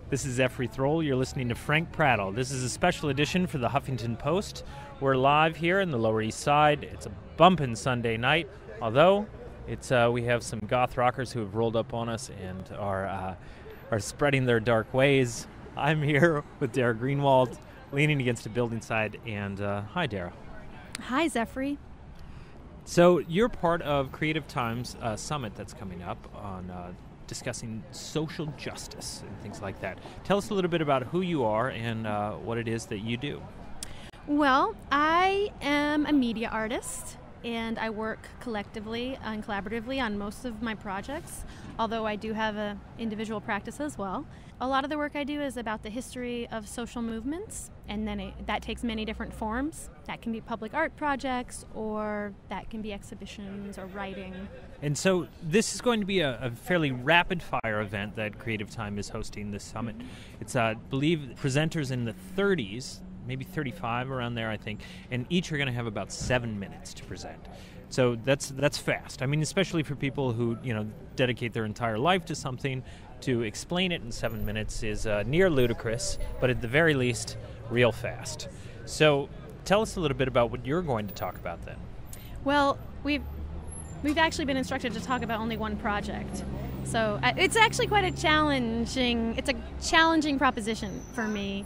This is Zefrey Throwell. You're listening to Frank Prattle. This is a special edition for the Huffington Post. We're live here in the Lower East Side. It's a bumpin' Sunday night, although we have some goth rockers who have rolled up on us and are spreading their dark ways. I'm here with Dara Greenwald, leaning against a building side, and hi, Dara. Hi, Zefrey. So you're part of Creative Times Summit that's coming up on discussing social justice and things like that. Tell us a little bit about who you are and what it is that you do. Well, I am a media artist, and I work collectively and collaboratively on most of my projects, although I do have an individual practice as well. A lot of the work I do is about the history of social movements, and then that takes many different forms. That can be public art projects, or that can be exhibitions or writing. And so this is going to be a fairly rapid-fire event that Creative Time is hosting this summit. It's, I believe, presenters in the 30s, maybe 35 around there, I think, and each are going to have about 7 minutes to present. So that's fast. I mean, especially for people who, dedicate their entire life to something, to explain it in 7 minutes is near ludicrous, but at the very least, real fast. So tell us a little bit about what you're going to talk about then. Well, we've actually been instructed to talk about only one project. So it's actually quite a challenging proposition for me.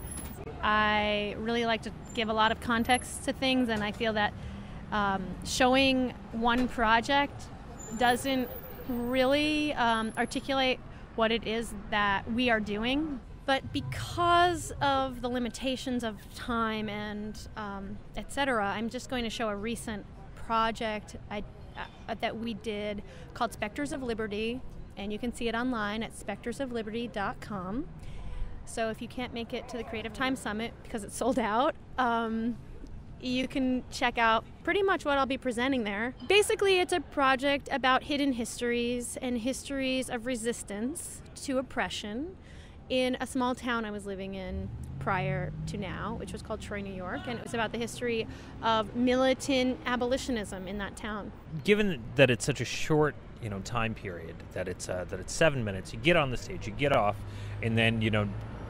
I really like to give a lot of context to things, and I feel that showing one project doesn't really articulate what it is that we are doing. But because of the limitations of time and etc., I'm just going to show a recent project that we did called Spectres of Liberty, and you can see it online at spectresofliberty.com. So if you can't make it to the Creative Times Summit because it's sold out, you can check out pretty much what I'll be presenting there. Basically, it's a project about hidden histories and histories of resistance to oppression in a small town I was living in prior to now, which was called Troy, New York, and it was about the history of militant abolitionism in that town. Given that it's such a short, time period, that it's 7 minutes, you get on the stage, you get off, and then,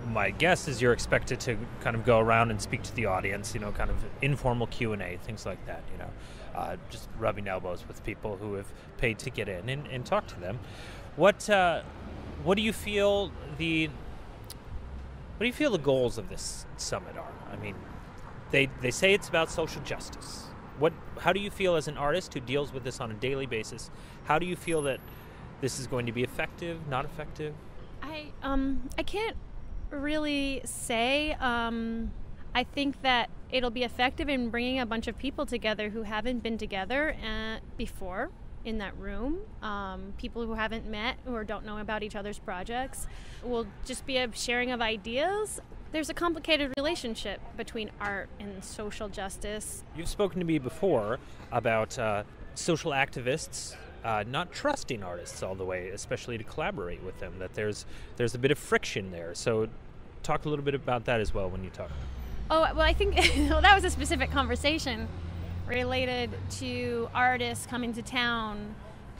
my guess is you're expected to kind of go around and speak to the audience, kind of informal Q&A, things like that, just rubbing elbows with people who have paid to get in and talk to them. What do you feel the goals of this summit are? I mean, they say it's about social justice. How do you feel as an artist who deals with this on a daily basis? How do you feel that this is going to be effective, not effective? I can't really say. I think that it'll be effective in bringing a bunch of people together who haven't been together before in that room. People who haven't met or don't know about each other's projects. Will just be a sharing of ideas. There's a complicated relationship between art and social justice. You've spoken to me before about social activists not trusting artists all the way, especially to collaborate with them, that there's a bit of friction there. So talk a little bit about that as well when you talk. Oh, well, I think that was a specific conversation related to artists coming to town,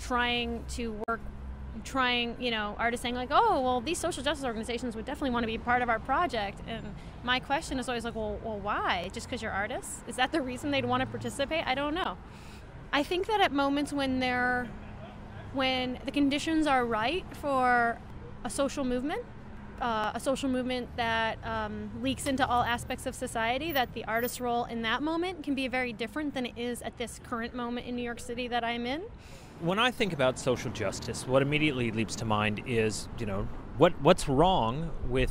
artists saying like, oh, well, these social justice organizations would definitely want to be part of our project. And my question is always like, well, why? Just because you're artists? Is that the reason they'd want to participate? I don't know. I think that at moments when the conditions are right for a social movement that leaks into all aspects of society, that the artist's role in that moment can be very different than it is at this current moment in New York City that I'm in. When I think about social justice, what immediately leaps to mind is, what's wrong with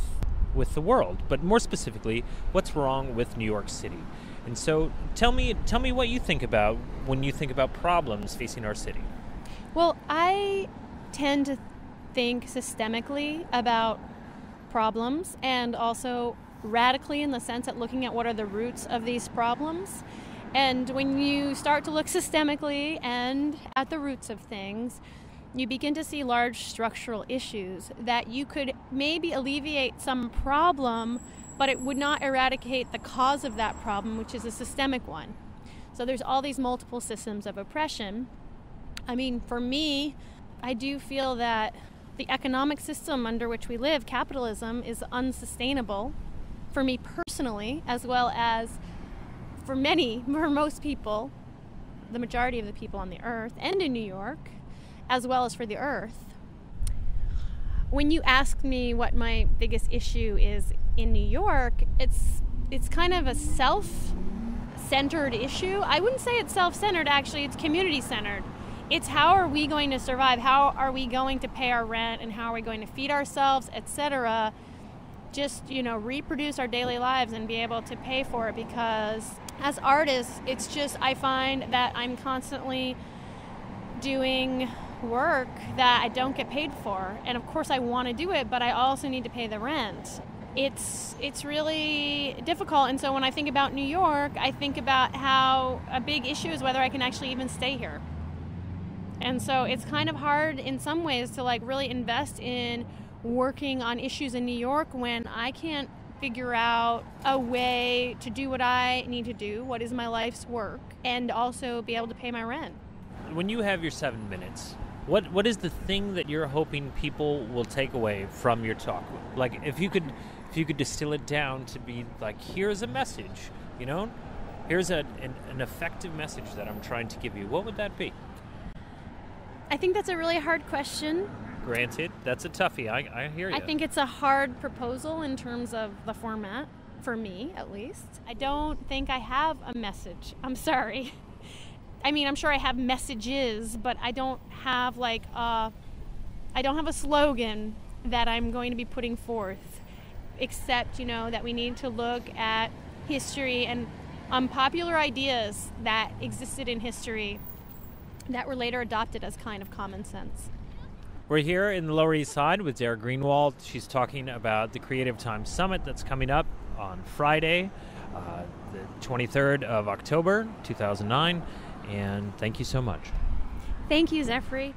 the world, but more specifically, what's wrong with New York City. And so tell me what you think about when you think about problems facing our city. Well, I tend to think systemically about problems, and also radically in the sense that looking at what are the roots of these problems. And when you start to look systemically and at the roots of things, you begin to see large structural issues that you could maybe alleviate some problem, but it would not eradicate the cause of that problem, which is a systemic one. So there's all these multiple systems of oppression. I mean, for me, I do feel that the economic system under which we live, capitalism, is unsustainable for me personally, as well as for most people, the majority of the people on the earth and in New York, as well as for the earth. When you ask me what my biggest issue is in New York, it's kind of a self-centered issue. I wouldn't say it's self-centered, actually, it's community-centered. It's how are we going to survive? How are we going to pay our rent, and how are we going to feed ourselves, etc. Just, reproduce our daily lives and be able to pay for it, because as artists, it's just, I find that I'm constantly doing work that I don't get paid for. And of course I want to do it, but I also need to pay the rent. It's really difficult. And so when I think about New York, I think about how a big issue is whether I can actually even stay here. And so it's kind of hard in some ways to really invest in working on issues in New York when I can't figure out a way to do what I need to do, what is my life's work, and also be able to pay my rent. When you have your 7 minutes, what is the thing that you're hoping people will take away from your talk? Like, if you could distill it down to be like, here's a message, here's an effective message that I'm trying to give you, what would that be? I think that's a really hard question. Granted, that's a toughie. I hear you. I think it's a hard proposal in terms of the format, for me at least. I don't think I have a message. I'm sorry. I mean, I'm sure I have messages, but I don't have a slogan that I'm going to be putting forth, except, that we need to look at history and unpopular ideas that existed in history that were later adopted as kind of common sense. We're here in the Lower East Side with Dara Greenwald. She's talking about the Creative Time Summit that's coming up on Friday, the 23rd of October, 2009. And thank you so much. Thank you, Zefrey.